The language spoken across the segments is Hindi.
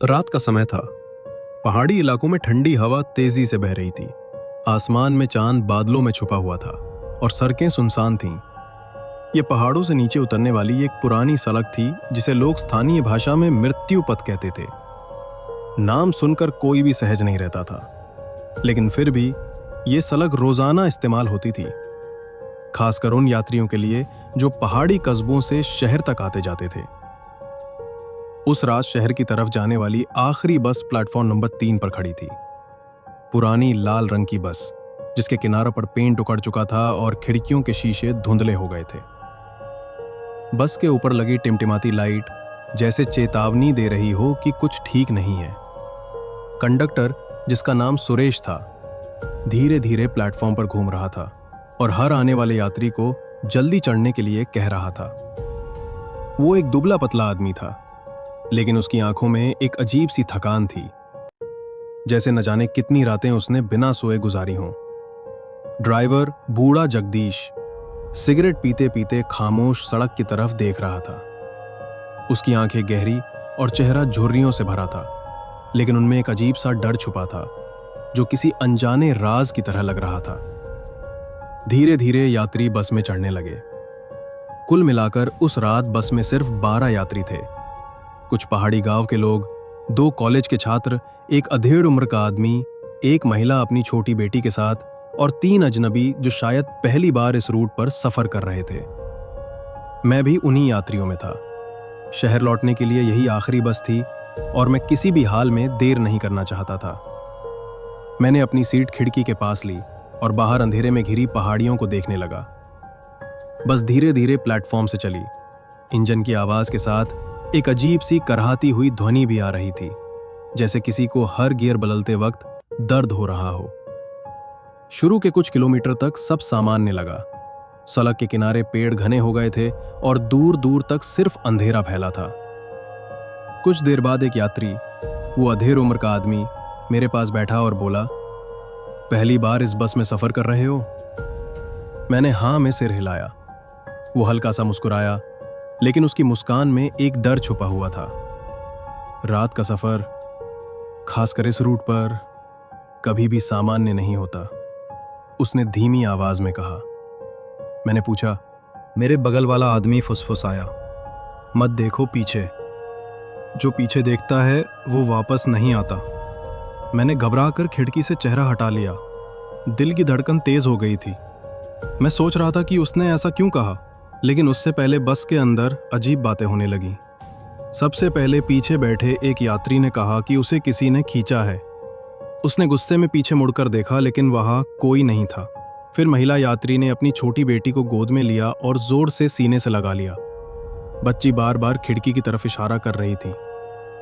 रात का समय था। पहाड़ी इलाकों में ठंडी हवा तेजी से बह रही थी। आसमान में चांद बादलों में छुपा हुआ था और सड़कें सुनसान थीं। ये पहाड़ों से नीचे उतरने वाली एक पुरानी सड़क थी जिसे लोग स्थानीय भाषा में मृत्यु पथ कहते थे। नाम सुनकर कोई भी सहज नहीं रहता था, लेकिन फिर भी ये सड़क रोजाना इस्तेमाल होती थी, खासकर उन यात्रियों के लिए जो पहाड़ी कस्बों से शहर तक आते जाते थे। उस रात शहर की तरफ जाने वाली आखिरी बस प्लेटफॉर्म नंबर 3 पर खड़ी थी। पुरानी लाल रंग की बस, जिसके किनारों पर पेंट उखड़ चुका था और खिड़कियों के शीशे धुंधले हो गए थे। बस के ऊपर लगी टिमटिमाती लाइट जैसे चेतावनी दे रही हो कि कुछ ठीक नहीं है। कंडक्टर, जिसका नाम सुरेश था, धीरे धीरे प्लेटफॉर्म पर घूम रहा था और हर आने वाले यात्री को जल्दी चढ़ने के लिए कह रहा था। वो एक दुबला पतला आदमी था, लेकिन उसकी आंखों में एक अजीब सी थकान थी, जैसे न जाने कितनी रातें उसने बिना सोए गुजारी हों। ड्राइवर बूढ़ा जगदीश सिगरेट पीते पीते खामोश सड़क की तरफ देख रहा था। उसकी आंखें गहरी और चेहरा झुर्रियों से भरा था, लेकिन उनमें एक अजीब सा डर छुपा था जो किसी अनजाने राज की तरह लग रहा था। धीरे धीरे यात्री बस में चढ़ने लगे। कुल मिलाकर उस रात बस में सिर्फ 12 यात्री थे। कुछ पहाड़ी गांव के लोग, 2 कॉलेज के छात्र, एक अधेड़ उम्र का आदमी, एक महिला अपनी छोटी बेटी के साथ और 3 अजनबी जो शायद पहली बार इस रूट पर सफर कर रहे थे। मैं भी उन्हीं यात्रियों में था। शहर लौटने के लिए यही आखिरी बस थी और मैं किसी भी हाल में देर नहीं करना चाहता था। मैंने अपनी सीट खिड़की के पास ली और बाहर अंधेरे में घिरी पहाड़ियों को देखने लगा। बस धीरे धीरे प्लेटफॉर्म से चली। इंजन की आवाज के साथ एक अजीब सी कराहती हुई ध्वनि भी आ रही थी, जैसे किसी को हर गियर बदलते वक्त दर्द हो रहा हो। शुरू के कुछ किलोमीटर तक सब सामान्य लगा। सड़क के किनारे पेड़ घने हो गए थे और दूर दूर तक सिर्फ अंधेरा फैला था। कुछ देर बाद एक यात्री, वो अधेड़ उम्र का आदमी, मेरे पास बैठा और बोला, पहली बार इस बस में सफर कर रहे हो? मैंने हाँ में सिर हिलाया। वो हल्का सा मुस्कुराया, लेकिन उसकी मुस्कान में एक डर छुपा हुआ था। रात का सफर, खासकर इस रूट पर, कभी भी सामान्य नहीं होता, उसने धीमी आवाज में कहा। मैंने पूछा, मेरे बगल वाला आदमी फुसफुसाया, मत देखो पीछे, जो पीछे देखता है वो वापस नहीं आता। मैंने घबराकर खिड़की से चेहरा हटा लिया। दिल की धड़कन तेज हो गई थी। मैं सोच रहा था कि उसने ऐसा क्यों कहा, लेकिन उससे पहले बस के अंदर अजीब बातें होने लगीं। सबसे पहले पीछे बैठे एक यात्री ने कहा कि उसे किसी ने खींचा है। उसने गुस्से में पीछे मुड़कर देखा, लेकिन वहां कोई नहीं था। फिर महिला यात्री ने अपनी छोटी बेटी को गोद में लिया और जोर से सीने से लगा लिया। बच्ची बार बार खिड़की की तरफ इशारा कर रही थी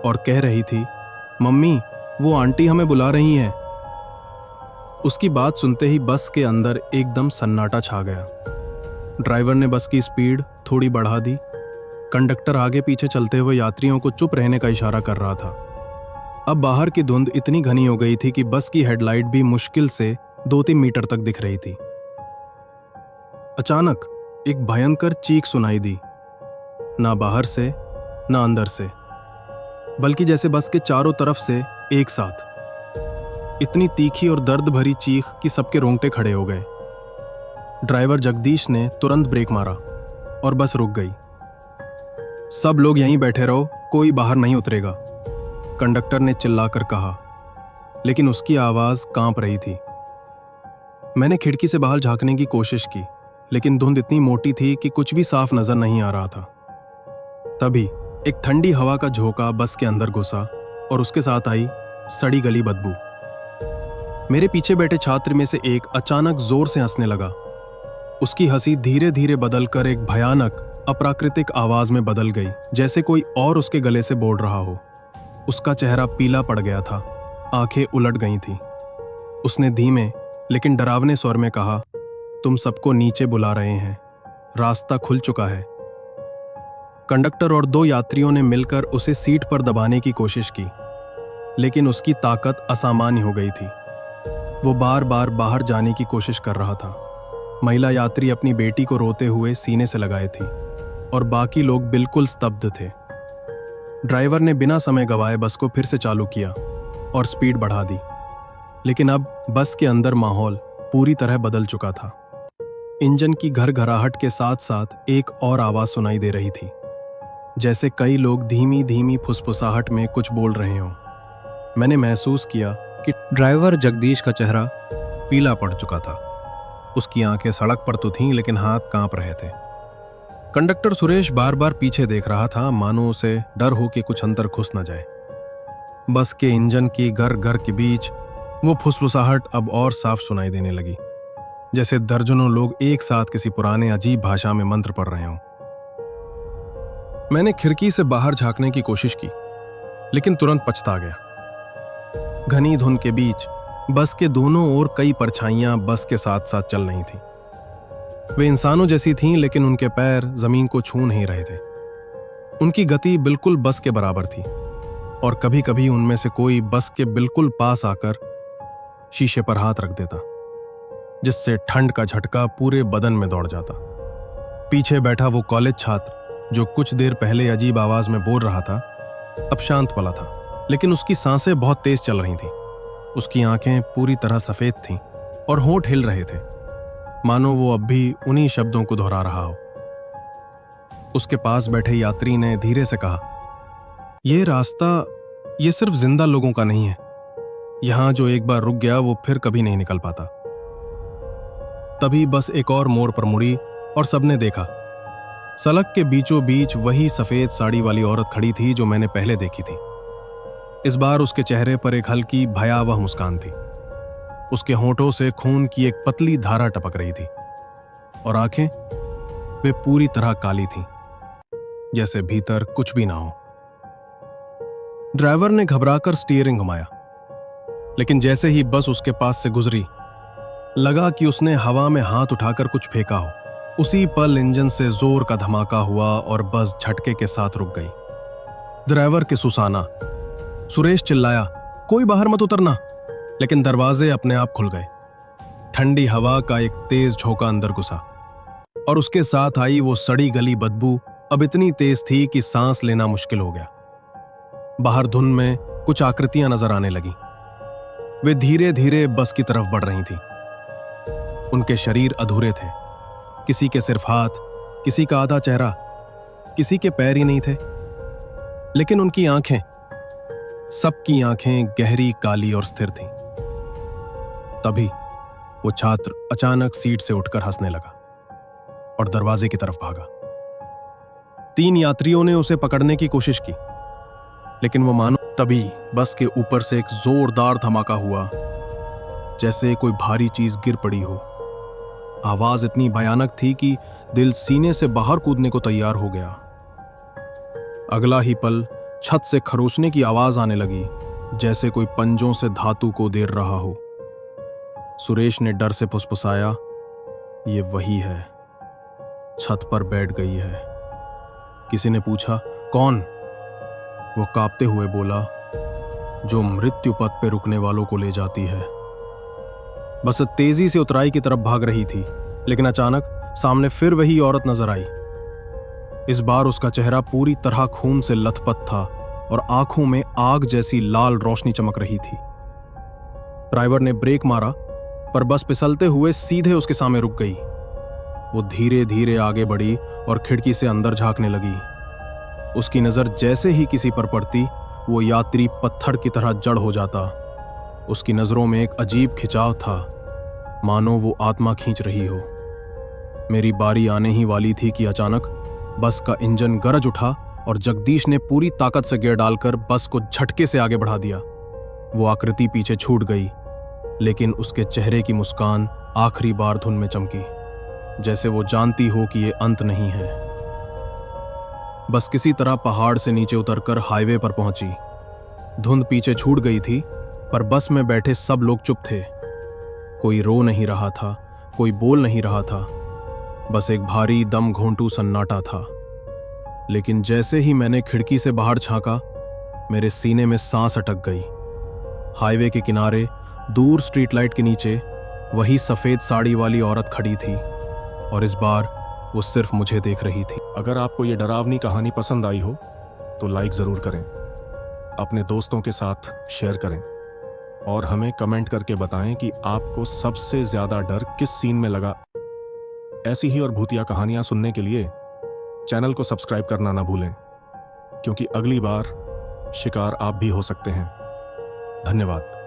और कह रही थी, मम्मी, वो आंटी हमें बुला रही हैं। उसकी बात सुनते ही बस के अंदर एकदम सन्नाटा छा गया। ड्राइवर ने बस की स्पीड थोड़ी बढ़ा दी। कंडक्टर आगे पीछे चलते हुए यात्रियों को चुप रहने का इशारा कर रहा था। अब बाहर की धुंध इतनी घनी हो गई थी कि बस की हेडलाइट भी मुश्किल से 2-3 मीटर तक दिख रही थी। अचानक एक भयंकर चीख सुनाई दी, ना बाहर से ना अंदर से, बल्कि जैसे बस के चारों तरफ से एक साथ। इतनी तीखी और दर्द भरी चीख कि सबके रोंगटे खड़े हो गए। ड्राइवर जगदीश ने तुरंत ब्रेक मारा और बस रुक गई। सब लोग यहीं बैठे रहो, कोई बाहर नहीं उतरेगा, कंडक्टर ने चिल्लाकर कहा, लेकिन उसकी आवाज कांप रही थी। मैंने खिड़की से बाहर झांकने की कोशिश की, लेकिन धुंध इतनी मोटी थी कि कुछ भी साफ नजर नहीं आ रहा था। तभी एक ठंडी हवा का झोंका बस के अंदर घुसा और उसके साथ आई सड़ी गली बदबू। मेरे पीछे बैठे छात्र में से एक अचानक जोर से हंसने लगा। उसकी हंसी धीरे धीरे बदलकर एक भयानक, अप्राकृतिक आवाज में बदल गई, जैसे कोई और उसके गले से बोल रहा हो। उसका चेहरा पीला पड़ गया था, आंखें उलट गई थीं। उसने धीमे लेकिन डरावने स्वर में कहा, तुम सबको नीचे बुला रहे हैं, रास्ता खुल चुका है। कंडक्टर और 2 यात्रियों ने मिलकर उसे सीट पर दबाने की कोशिश की, लेकिन उसकी ताकत असामान्य हो गई थी। वो बार बार बाहर जाने की कोशिश कर रहा था। महिला यात्री अपनी बेटी को रोते हुए सीने से लगाए थी और बाकी लोग बिल्कुल स्तब्ध थे। ड्राइवर ने बिना समय गवाए बस को फिर से चालू किया और स्पीड बढ़ा दी, लेकिन अब बस के अंदर माहौल पूरी तरह बदल चुका था। इंजन की घरघराहट के साथ साथ एक और आवाज सुनाई दे रही थी, जैसे कई लोग धीमी धीमी फुसफुसाहट में कुछ बोल रहे हों। मैंने महसूस किया कि ड्राइवर जगदीश का चेहरा पीला पड़ चुका था। उसकी आंखें सड़क पर तो थीं, लेकिन हाथ कांप रहे थे। कंडक्टर सुरेश बार बार पीछे देख रहा था, मानो उसे डर हो कि कुछ अंदर घुस न जाए। बस के इंजन की गर गर के बीच वो फुसफुसाहट अब और साफ सुनाई देने लगी, जैसे दर्जनों लोग एक साथ किसी पुराने अजीब भाषा में मंत्र पढ़ रहे हों। मैंने खिड़की से बाहर झांकने की कोशिश की, लेकिन तुरंत पछता गया। घनी धुंध के बीच बस के दोनों ओर कई परछाइयां बस के साथ साथ चल रही थीं। वे इंसानों जैसी थीं, लेकिन उनके पैर जमीन को छू नहीं रहे थे। उनकी गति बिल्कुल बस के बराबर थी, और कभी कभी उनमें से कोई बस के बिल्कुल पास आकर शीशे पर हाथ रख देता, जिससे ठंड का झटका पूरे बदन में दौड़ जाता। पीछे बैठा वो कॉलेज छात्र जो कुछ देर पहले अजीब आवाज में बोल रहा था, अब शांत पला था, लेकिन उसकी सांसें बहुत तेज चल रही थीं। उसकी आंखें पूरी तरह सफेद थीं और होंठ हिल रहे थे, मानो वो अब भी उन्हीं शब्दों को दोहरा रहा हो। उसके पास बैठे यात्री ने धीरे से कहा, "यह रास्ता ये सिर्फ जिंदा लोगों का नहीं है। यहां जो एक बार रुक गया वो फिर कभी नहीं निकल पाता।" तभी बस एक और मोड़ पर मुड़ी और सबने देखा। सड़क के बीचों बीच वही सफेद साड़ी वाली औरत खड़ी थी जो मैंने पहले देखी थी। इस बार उसके चेहरे पर एक हल्की भयावह मुस्कान थी। उसके होंठों से खून की एक पतली धारा टपक रही थी, और आंखें वे पूरी तरह काली थीं, जैसे भीतर कुछ भी ना हो। ड्राइवर ने घबराकर स्टीयरिंग घुमाया, लेकिन जैसे ही बस उसके पास से गुजरी, लगा कि उसने हवा में हाथ उठाकर कुछ फेंका हो। उसी पल इंजन से जोर का धमाका हुआ और बस झटके के साथ रुक गई। ड्राइवर के सुसाना। सुरेश चिल्लाया, "कोई बाहर मत उतरना!" लेकिन दरवाजे अपने आप खुल गए। ठंडी हवा का एक तेज झोंका अंदर घुसा, और उसके साथ आई वो सड़ी गली बदबू अब इतनी तेज थी कि सांस लेना मुश्किल हो गया। बाहर धुंध में कुछ आकृतियां नजर आने लगी। वे धीरे धीरे बस की तरफ बढ़ रही थीं। उनके शरीर अधूरे थे, किसी के सिर्फ हाथ, किसी का आधा चेहरा, किसी के पैर ही नहीं थे। लेकिन उनकी आंखें, सबकी आंखें गहरी, काली और स्थिर थीं। तभी वो छात्र अचानक सीट से उठकर हंसने लगा और दरवाजे की तरफ भागा। 3 यात्रियों ने उसे पकड़ने की कोशिश की, लेकिन वो मानो तभी बस के ऊपर से एक जोरदार धमाका हुआ, जैसे कोई भारी चीज गिर पड़ी हो। आवाज इतनी भयानक थी कि दिल सीने से बाहर कूदने को तैयार हो गया। अगला ही पल छत से खरोचने की आवाज आने लगी, जैसे कोई पंजों से धातु को देर रहा हो। सुरेश ने डर से फुसफुसाया, "ये वही है, छत पर बैठ गई है।" किसी ने पूछा, "कौन?" वो कांपते हुए बोला, "जो मृत्यु पथ पे रुकने वालों को ले जाती है।" बस तेजी से उतराई की तरफ भाग रही थी, लेकिन अचानक सामने फिर वही औरत नजर आई। इस बार उसका चेहरा पूरी तरह खून से लथपथ था और आंखों में आग जैसी लाल रोशनी चमक रही थी। ड्राइवर ने ब्रेक मारा, पर बस फिसलते हुए सीधे उसके सामने रुक गई। वो धीरे धीरे आगे बढ़ी और खिड़की से अंदर झांकने लगी। उसकी नजर जैसे ही किसी पर पड़ती, वो यात्री पत्थर की तरह जड़ हो जाता। उसकी नजरों में एक अजीब खिंचाव था, मानो वो आत्मा खींच रही हो। मेरी बारी आने ही वाली थी कि अचानक बस का इंजन गरज उठा और जगदीश ने पूरी ताकत से गियर डालकर बस को झटके से आगे बढ़ा दिया। वो आकृति पीछे छूट गई, लेकिन उसके चेहरे की मुस्कान आखिरी बार धुन में चमकी, जैसे वो जानती हो कि ये अंत नहीं है। बस किसी तरह पहाड़ से नीचे उतरकर हाईवे पर पहुंची। धुंध पीछे छूट गई थी, पर बस में बैठे सब लोग चुप थे। कोई रो नहीं रहा था, कोई बोल नहीं रहा था, बस एक भारी दम घोंटू सन्नाटा था। लेकिन जैसे ही मैंने खिड़की से बाहर झांका, मेरे सीने में सांस अटक गई। हाईवे के किनारे दूर स्ट्रीट लाइट के नीचे वही सफेद साड़ी वाली औरत खड़ी थी, और इस बार वो सिर्फ मुझे देख रही थी। अगर आपको ये डरावनी कहानी पसंद आई हो तो लाइक ज़रूर करें, अपने दोस्तों के साथ शेयर करें और हमें कमेंट करके बताएं कि आपको सबसे ज़्यादा डर किस सीन में लगा। ऐसी ही और भूतिया कहानियां सुनने के लिए चैनल को सब्सक्राइब करना ना भूलें, क्योंकि अगली बार शिकार आप भी हो सकते हैं। धन्यवाद।